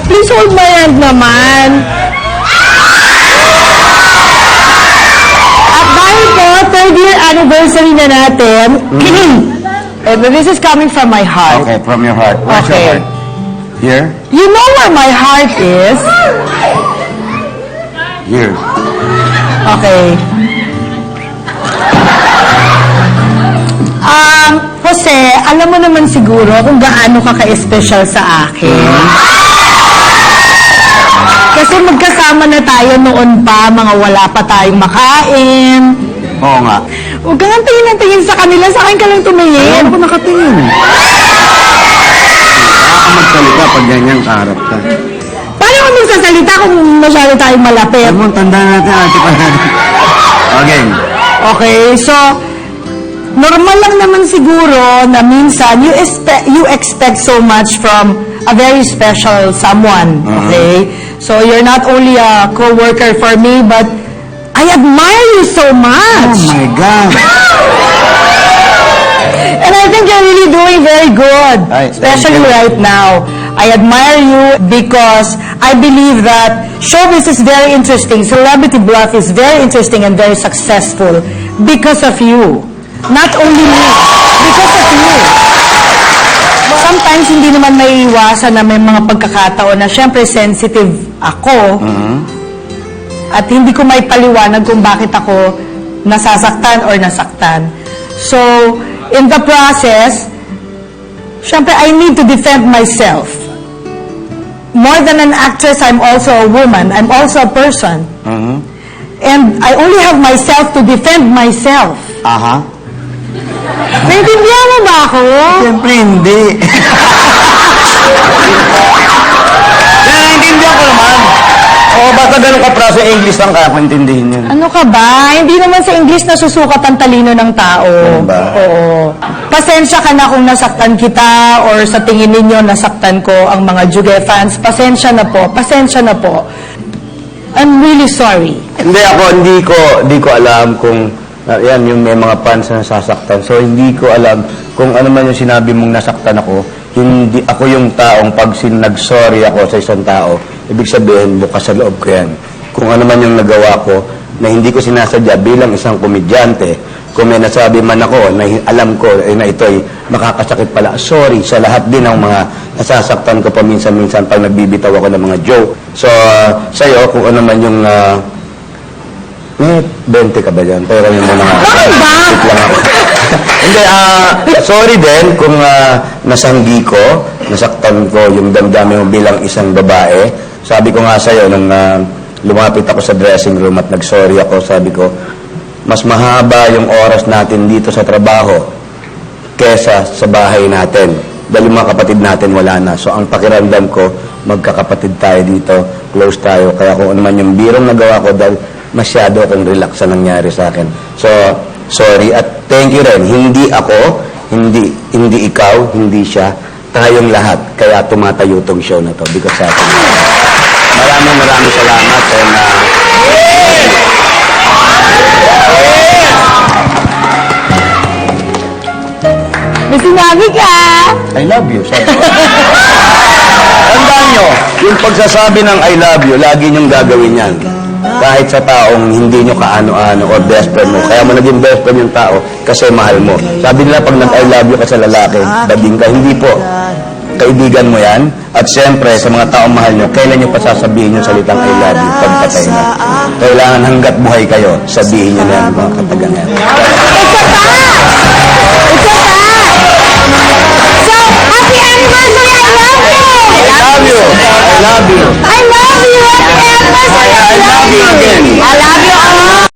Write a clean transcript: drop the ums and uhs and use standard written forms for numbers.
Please hold my hand naman. At dahil po, 3rd year anniversary na natin, this is coming from my heart. Okay, from your heart. Where's your heart? Here? You know where my heart is? Here. Okay. Jose, alam mo naman siguro kung gaano ka ka-special sa akin. Kasi magkasama na tayo noon pa, mga wala pa tayong makain. Oo nga. Huwag ka nga tingin sa kanila, sa akin ka lang tumingin. Ako nakatingin. Magsalita pag ganyan kaharap ka. Paano ka magsasalita kung masyado tayong malapit? Alam mo, tandaan natin ate pa natin. Okay. Okay, so, normal lang naman siguro na minsan you expect so much from a very special someone, okay? So, you're not only a co-worker for me, but I admire you so much. Oh my God. And I think you're really doing very good, especially right now. I admire you because I believe that showbiz is very interesting. Celebrity Bluff is very interesting and very successful because of you. Not only me, because of you. Sometimes hindi naman maiiwasan na may mga pagkakataon na syempre sensitive ako at hindi ko may paliwanag kung bakit ako nasasaktan or nasaktan. So, in the process, syempre, I need to defend myself. More than an actress, I'm also a woman. I'm also a person. And I only have myself to defend myself. Aha. Naintindihan mo ba ako? Siyempre hindi. Naintindihan ko naman. Oo, basta ganun ka praso English lang kaya ko intindihin yun. Ano ka ba? Hindi naman sa English nasusukat ang talino ng tao. Ano ba? Oo. Pasensya ka na kung nasaktan kita or sa tingin ninyo nasaktan ko ang mga Juge fans. Pasensya na po. Pasensya na po. I'm really sorry. Hindi ko alam kung yan yung may mga fans na nasasaktan. So hindi ko alam kung ano man yung sinabi mong nasaktan ako. Hindi ako yung taong pag nag-sorry ako sa isang tao, ibig sabihin bukas sa loob ko yan. Kung ano man yung nagawa ko na hindi ko sinasadya bilang isang komedyante, kung may nasabi man ako na alam ko na ito'y makakasakit pala, sorry sa lahat din ng mga nasasaktan ko paminsan-minsan pag nagbibitaw ako ng mga joke. So, sa'yo, kung ano man yung may 20 ka ba dyan? Pero yung muna nga. Bakit ba? Wait lang ako. Hindi, sorry din kung nasanggi ko, nasaktan ko yung damdamin mo bilang isang babae. Sabi ko nga sa'yo, nung lumapit ako sa dressing room at nag-sorry ako, sabi ko, mas mahaba yung oras natin dito sa trabaho kesa sa bahay natin. Dahil yung mga kapatid natin wala na. So, ang pakiramdam ko, magkakapatid tayo dito, close tayo. Kaya kung ano man yung birong nagawa ko, dahil masyado akong relax na nangyari sa akin. So, sorry. At thank you rin. Hindi ako, hindi ikaw, hindi siya. Tayong lahat. Kaya tumatayo tong show na to. Because sa atin. Maraming salamat. And, May sinabi ka! I love you. Sabi ko. Tandaan nyo, yung pagsasabi ng I love you, lagi nyong gagawin yan. Kahit sa taong hindi nyo kaano-ano or best friend mo. Kaya mo naging best friend yung tao kasi mahal mo. Sabi nila pag nag-I love you ka sa lalaki, bading ka. Hindi po. Kaibigan mo yan. At siyempre, sa mga taong mahal nyo, kailan nyo pa sasabihin yung salitang I love you pagpatay na. Kailangan hanggat buhay kayo, sabihin nyo na yan mga katagang yan. I love you again. I love you again. I love